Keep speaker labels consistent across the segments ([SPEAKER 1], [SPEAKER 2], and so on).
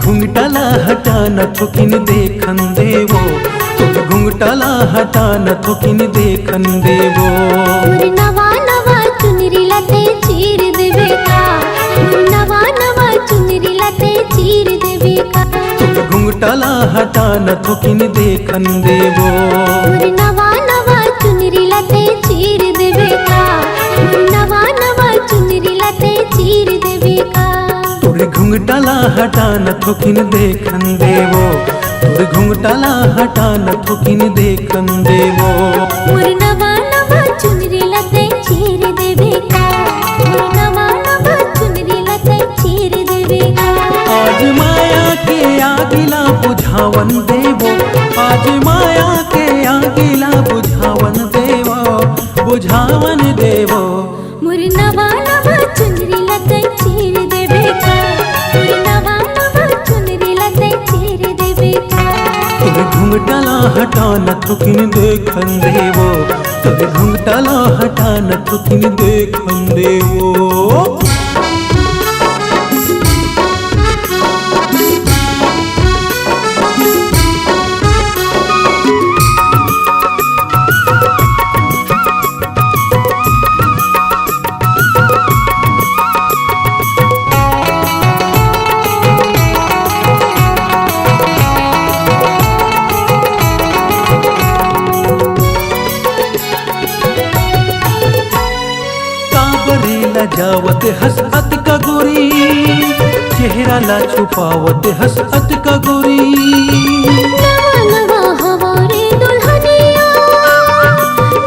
[SPEAKER 1] घुंघटाला हटा न थोकिन देखन देवो, तुर घुंघटाला हटा न थोकिन देखन देवो।
[SPEAKER 2] नवा नवा चुनरी लाते चीर देवे का, नवा नवा चुनरी लाते चीर देवे का।
[SPEAKER 1] तुर घुंघटाला हटा न थोकिन देखन देवो।
[SPEAKER 2] नवा नवा चुनरी लाते चीर देवे का, नवा नवा चुनरी लाते चीर देवे का।
[SPEAKER 1] तुर घुंघटाला हटा न थोकिन देखन देवो, तुर घुंघटाला हटा न थोकिन देखन देवो।
[SPEAKER 2] नवा नवा चुनरी लाते चीर देवे का, नवा नवा चुनरी लाते चीर देवे का।
[SPEAKER 1] आज माया के आगिला बुझावन देवो, आज माया के आगिला बुझावन देवो, बुझावन देवो।
[SPEAKER 2] नवा नवा चुनरी लाते चीर देवे का, नवा नवा चुनरी लाते चीर देवे का।
[SPEAKER 1] तुर घुंघटाला हटा न थोकिन देखन देवो, तुर घुंघटाला हटा न थोकिन देखन देवो। जावत हसत का गोरी, चेहरा ला छुपावत हसत का गोरी।
[SPEAKER 2] नवा नवा हवारे दुल्हनिया,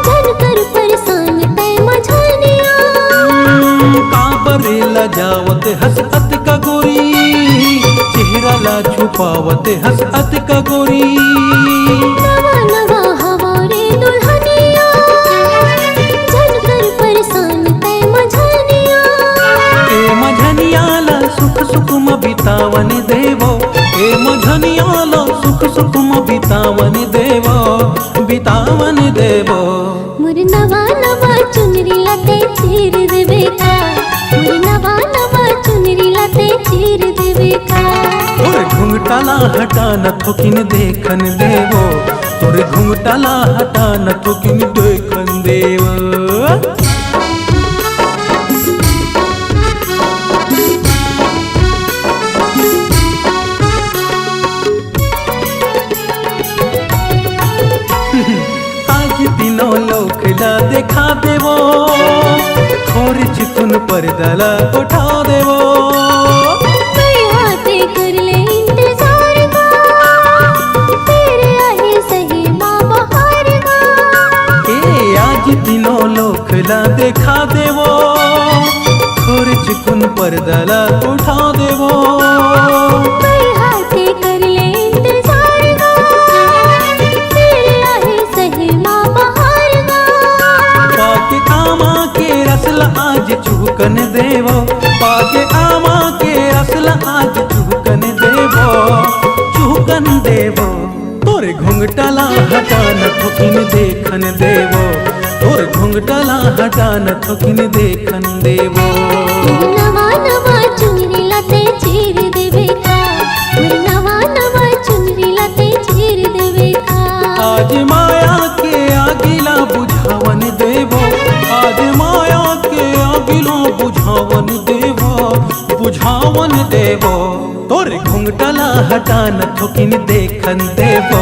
[SPEAKER 2] जनकर परेशान तै मझनिया।
[SPEAKER 1] काबरे ला जावत हसत का गोरी, चेहरा ला छुपावत हसत का गोरी।
[SPEAKER 2] नवा नवा हवारे दुल्हनिया, जनकर परेशान तै मझनिया।
[SPEAKER 1] ए मझनियाला सुख सुखम बितावन देवो, ए मझनियाला सुख सुखम बितावन देवो, बितावन देवो।
[SPEAKER 2] नवा नवा चुनरी लाते चीर देवे का, नवा नवा चुनरी लाते चीर देवे का।
[SPEAKER 1] तुर घुंघटाला हटा न थोकिन देखन देवो, तुर घुंघटाला हटा न थोकिन देखन देवो। आज तीनों लोकला देखा देवो, खोर चिकुन पर्दाला उठा देवो।
[SPEAKER 2] हाथे कर ले इंतजार का, तेरे आए सही माँ बहार का।
[SPEAKER 1] ए आज तीनों लोकला देखा देवो, खोर चिकुन पर्दाला उठा देवो।
[SPEAKER 2] हाथे कर ले इंतजार का, तेरे आए सही माँ बहार का।
[SPEAKER 1] पाके आमा के रसल आज चुकन देवो, पाके आमा के रसल आज चुकन देवो, चुकन देवो। तोरे घुंघटाला हटा न थोकिन देखन देवो, तोरे घुंघटाला हटा न थोकिन देखन देवो।
[SPEAKER 2] नवा नवा चुनरी लाते चीर देवे का, नवा नवा चुनरी लाते चीर देवे का।
[SPEAKER 1] आज माया के आगिला बुझावन देवो, आज माया के आगिला बुझावन देवो, बुझावन देवो। तोरे घुंघटाला हटा न थोकिन देखन देवो,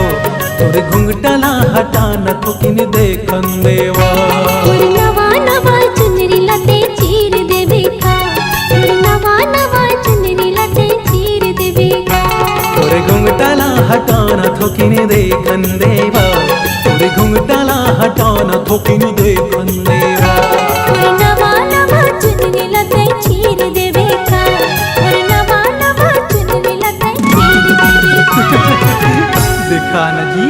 [SPEAKER 1] तोरे घुंघटाला हटा न थोकिन देखन देवो।
[SPEAKER 2] नवा नवा चुनरी लाते चीर देवे का, नवा नवा चुनरी लाते चीर देवे का।
[SPEAKER 1] तोरे घुंघटाला हटा न थोकिन देखन देवो, तोरे घुंघटाला हटा न थोकिन देखन देवो।
[SPEAKER 2] नवा नवा चुनरी लाते चीर देवे का, नवा नवा चुनरी लाते चीर देवे का।
[SPEAKER 1] देखा न जी।